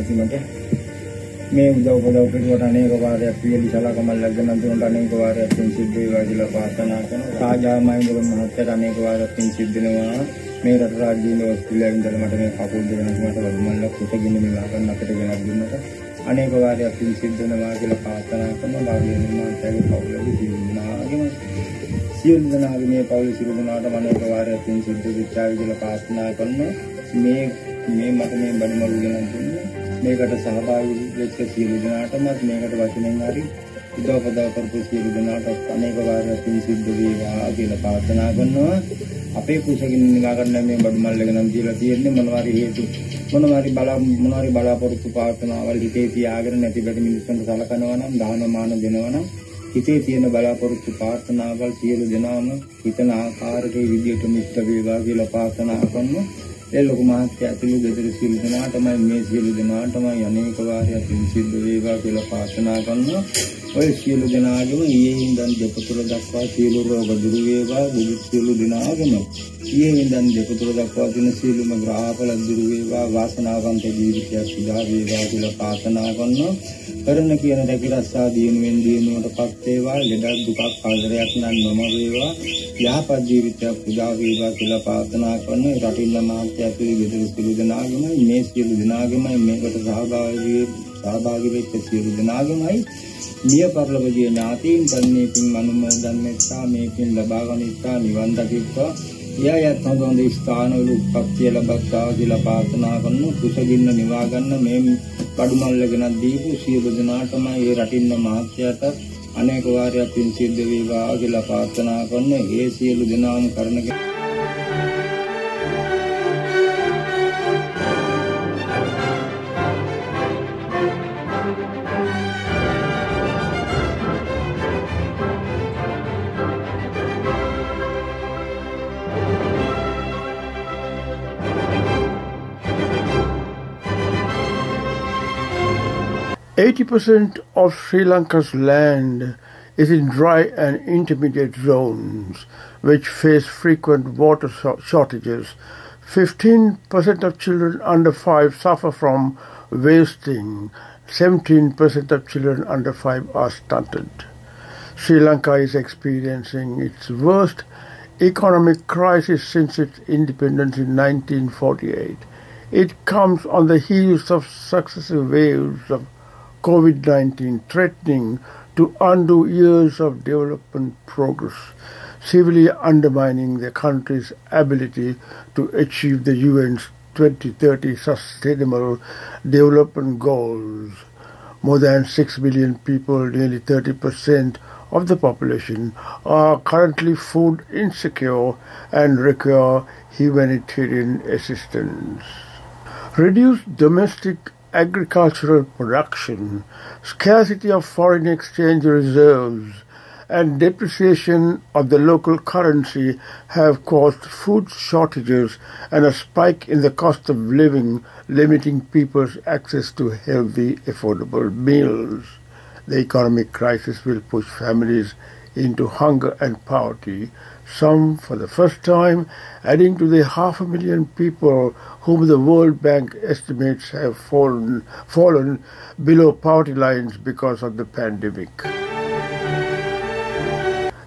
අන්තිමට මේ උදව් කෙරුවට අනේක වාරයක් පියලි සලකමල්ලක් ගන්න දුන්නට අනේක වාරයක් පින් සිද්ධ වේවා කියලා ප්‍රාර්ථනා කරනවා. රාජාමහින්දගේ මහත්තයාට අනේක වාරයක් පින් සිද්ධ වෙනවා. මේ රට රාජ්‍යයේ ඔස්ට්‍රේලියාවේ ඉඳලා මට මේ කපුල් දෙකක් මට වදුමල්ලක් කුටගෙන මෙලා ගන්න අපිට ගෙනත් දුන්නට අනේක වාරයක් පින් සිද්ධ වෙනවා කියලා ප්‍රාර්ථනා කරනවා. භාග්‍යවතුන් වහන්සේගේ පවුලේ සියලු දෙනාගේ මේ පවුලේ සියලු දෙනාට අනේක වාරයක් පින් සිද්ධ වෙච්චා කියලා ප්‍රාර්ථනා කරනවා. මේ මට මේ බඩමළු ගෙනත් දුන්නේ මේකට සහභාගී වෙච්ච සියලු දෙනාටම මේකට වචනෙන් හරි උදව් කරපු සියලු දෙනාට අනේක වාරයක් පින් සිද්ධ වේවා කියලා ප්‍රාර්ථනා කරනවා. අපේ කුසගින් නිවා ගන්න මේ බඩමල්ල ගෙනම් දීලා තියෙන්නේ මොනවාරි හේතු මොනවාරි බලාපොරොත්තු ප්‍රාර්ථනාවල් හිතේ තියාගෙන නැති බැරි මිනිස්සුන්ට සලකනවා නම් දාන මාන දෙනවා නම් හිතේ තියෙන බලාපොරොත්තු ප්‍රාර්ථනාවල් සියලු දෙනාම හිතන ආකාරයේ විදියට මිත්‍ත වේවා කියලා ප්‍රාර්ථනා කරනවා. ඒ ලොකු මහත්ය ඇතුළු දෙතර සියලු දෙනාටමයි මේ සියලු දෙනාටමයි අනේක වාරයක් පින් සිද්ධ වේවා කියලා ප්‍රාර්ථනා කරනවා. ඔය සියලු දෙනාගේම ඊයේ ඉඳන් දෙපතුල දක්වා සියලු රෝග දුරු වේවා. බුදු සියලු දෙනාගේම ඊයේ ඉඳන් දෙපතුල දක්වා තියෙන සියලුම ග්‍රහඵල දුරු වේවා. වාසනාවන්ත ජීවිතයක් සුදා වේවා කියලා ප්‍රාර්ථනා කරනවා. කරන කියන රැකිරස්සා දිනුවෙන් දිනුවටපත් වේවා. ලෙඩක් දුකක් ආදරයක් නම් නොම වේවා. යහපත් ජීවිතයක් සුදා වේවා කියලා ප්‍රාර්ථනා කරනවා. රටින් මහත්ය ඇතුළු දෙතර සියලු දෙනාගේම මේ සියලු දෙනාගේම මේකට සහභාගී වෙච්ච සියලු දෙනාගේමයි මිය පරලෝකීය ඥාතීන් පන්නේ පින් අනුමෝදන් වෙත්තා මේ පින් ලබා ගනිත්තා නිවන් දකිත්වා යයත් හොඳ ස්ථානවල උප්පත්තිය ලබත්තා කියලා ප්‍රාර්ථනා කරන කුසගින්න නිවා ගන්න මේ කඩුමල්ල ගෙනත් දීපු සියලු දෙනාටම ඒ රටින්න මහත්යට අනේක වාරයක් පින් සිද්ධ වේවා කියලා ප්‍රාර්ථනා කරන ඒ සියලු දෙනාම කරන 80% of Sri Lanka's land is in dry and intermediate zones, which face frequent water shortages. 15% of children under 5 suffer from wasting. 17% of children under 5 are stunted. Sri Lanka is experiencing its worst economic crisis since its independence in 1948. It comes on the heels of successive waves of COVID-19 threatening to undo years of development progress, severely undermining the country's ability to achieve the UN's 2030 Sustainable Development Goals. More than 6 billion people, nearly 30% of the population, are currently food insecure and require humanitarian assistance. Reduced domestic agricultural production, scarcity of foreign exchange reserves, and depreciation of the local currency have caused food shortages and a spike in the cost of living, limiting people's access to healthy, affordable meals. The economic crisis will push families into hunger and poverty, some for the first time, adding to the 500,000 people whom the World Bank estimates have fallen below poverty lines because of the pandemic.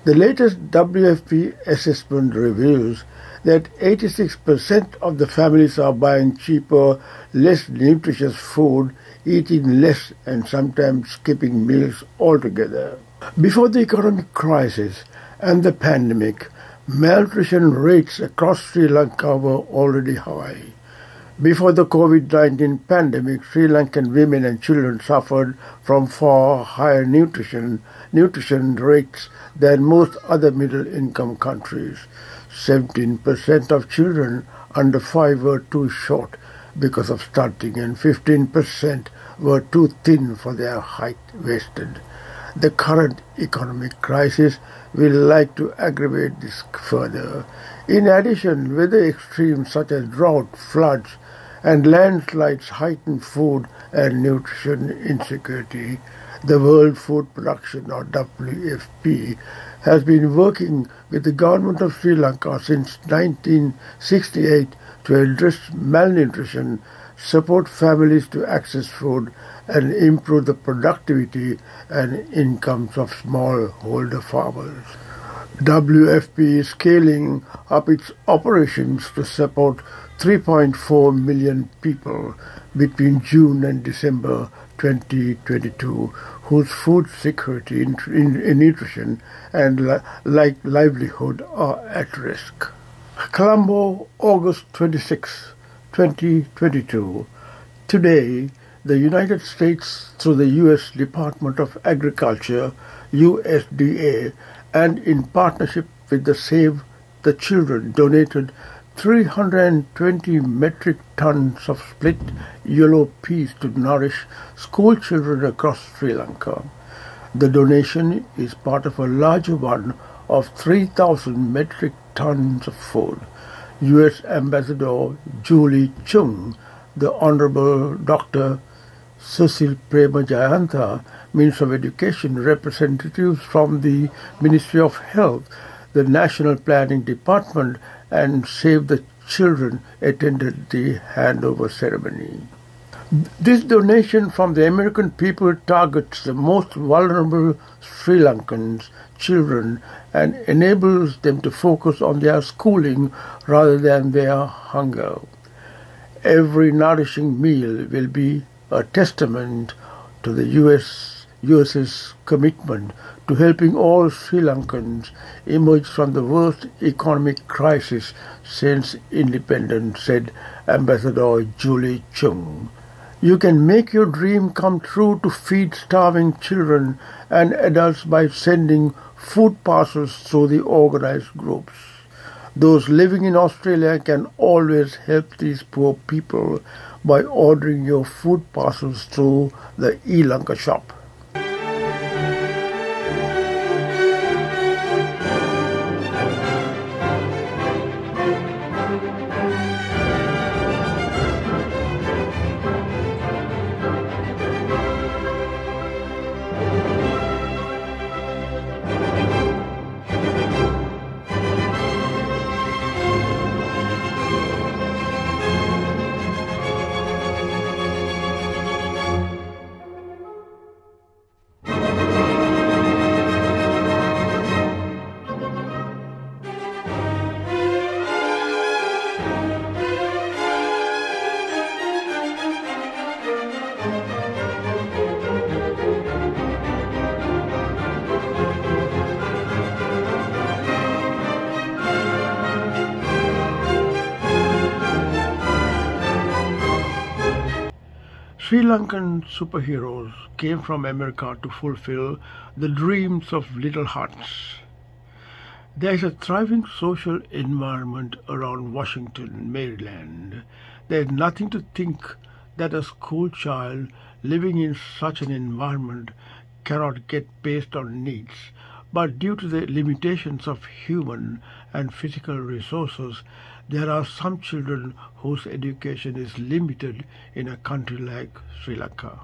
The latest WFP assessment reveals that 86% of the families are buying cheaper, less nutritious food, eating less and sometimes skipping meals altogether. Before the economic crisis and the pandemic, malnutrition rates across Sri Lanka were already high. Before the COVID-19 pandemic, Sri Lankan women and children suffered from far higher nutrition rates than most other middle-income countries. 17% of children under 5 were too short because of stunting, and 15% were too thin for their height-wasted. The current economic crisis will like to aggravate this further. In addition, weather extremes such as drought, floods, and landslides heighten food and nutrition insecurity. The World Food Production, or WFP, has been working with the government of Sri Lanka since 1968 to address malnutrition, support families to access food, and improve the productivity and incomes of smallholder farmers. WFP is scaling up its operations to support 3.4 million people between June and December 2022 whose food security, nutrition and livelihood are at risk. Colombo, August 26, 2022. Today, the United States, through the U.S. Department of Agriculture, USDA, and in partnership with the Save the Children, donated 320 metric tons of split yellow peas to nourish school children across Sri Lanka. The donation is part of a larger one of 3,000 metric tons of food. U.S. Ambassador Julie Chung, the Honorable Dr. Susil Prema Jayantha, Minister of Education, representatives from the Ministry of Health, the National Planning Department, and Save the Children attended the handover ceremony. This donation from the American people targets the most vulnerable Sri Lankan children and enables them to focus on their schooling rather than their hunger. Every nourishing meal will be a testament to the US's commitment to helping all Sri Lankans emerge from the worst economic crisis since independence, said Ambassador Julie Chung. You can make your dream come true to feed starving children and adults by sending food parcels through the organized groups. Those living in Australia can always help these poor people by ordering your food parcels through the eLanka shop. Sri Lankan superheroes came from America to fulfill the dreams of little hearts. There is a thriving social environment around Washington, Maryland. There is nothing to think that a school child living in such an environment cannot get based on needs, but due to the limitations of human and physical resources, there are some children whose education is limited in a country like Sri Lanka.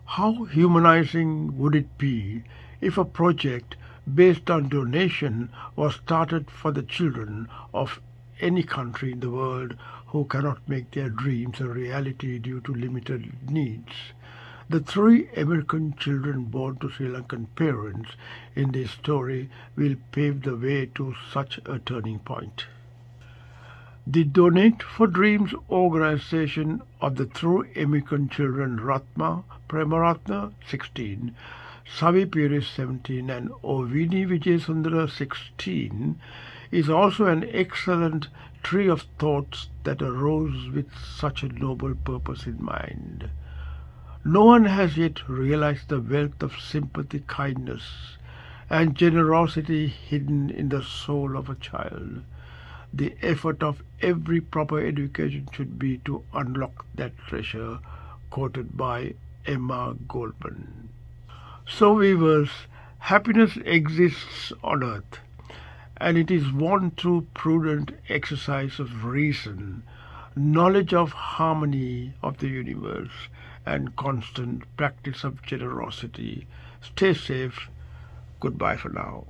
How humanizing would it be if a project based on donation was started for the children of any country in the world who cannot make their dreams a reality due to limited needs? The 3 American children born to Sri Lankan parents in this story will pave the way to such a turning point. The Donate for Dreams organization of the 3 American children Ratma Premaratna, 16, Savi Piris, 17, and Ovini Vijayasundara, 16, is also an excellent tree of thoughts that arose with such a noble purpose in mind. No one has yet realized the wealth of sympathy, kindness, and generosity hidden in the soul of a child. The effort of every proper education should be to unlock that treasure, quoted by Emma Goldman. So, viewers, happiness exists on earth, and it is won through prudent exercise of reason, knowledge of harmony of the universe, and constant practice of generosity. Stay safe. Goodbye for now.